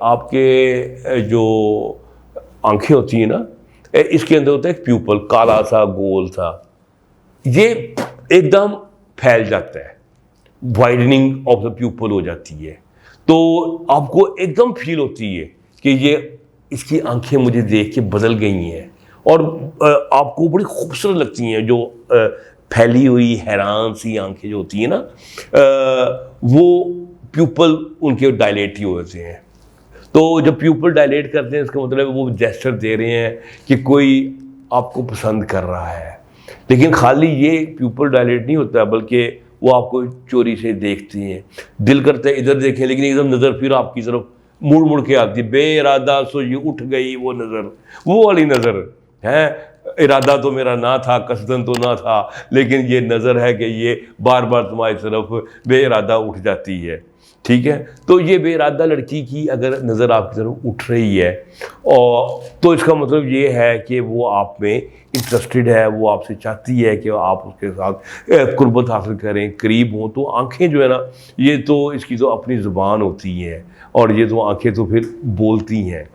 आपके जो आंखें होती हैं ना, इसके अंदर होता है एक प्यूपल, काला सा गोल सा, ये एकदम फैल जाता है, वाइडनिंग ऑफ द प्यूपल हो जाती है। तो आपको एकदम फील होती है कि ये इसकी आंखें मुझे देख के बदल गई हैं और आपको बड़ी खूबसूरत लगती हैं। जो फैली हुई हैरान सी आंखें जो होती हैं ना, वो प्यूपल उनके डायलेट ही होते हैं। तो जब प्यूपल डायलेट करते हैं, इसका मतलब वो जेस्चर दे रहे हैं कि कोई आपको पसंद कर रहा है। लेकिन खाली ये प्यूपल डायलेट नहीं होता, बल्कि वो आपको चोरी से देखते हैं। दिल करता है इधर देखें, लेकिन एकदम नज़र फिर आपकी तरफ मुड़ मुड़ के आती है, बेइरादा सो ये उठ गई वो नज़र, वो वाली नज़र है। इरादा तो मेरा ना था, कसदन तो ना था, लेकिन ये नज़र है कि ये बार बार तुम्हारी तरफ बेइरादा उठ जाती है। ठीक है, तो ये बेइरादा लड़की की अगर नज़र आपकी तरफ उठ रही है, और तो इसका मतलब ये है कि वो आप में इंटरेस्टेड है, वो आपसे चाहती है कि आप उसके साथ कुर्बत हासिल करें, करीब हों। तो आंखें जो है ना, ये तो इसकी तो अपनी ज़ुबान होती है, और ये तो आंखें तो फिर बोलती हैं।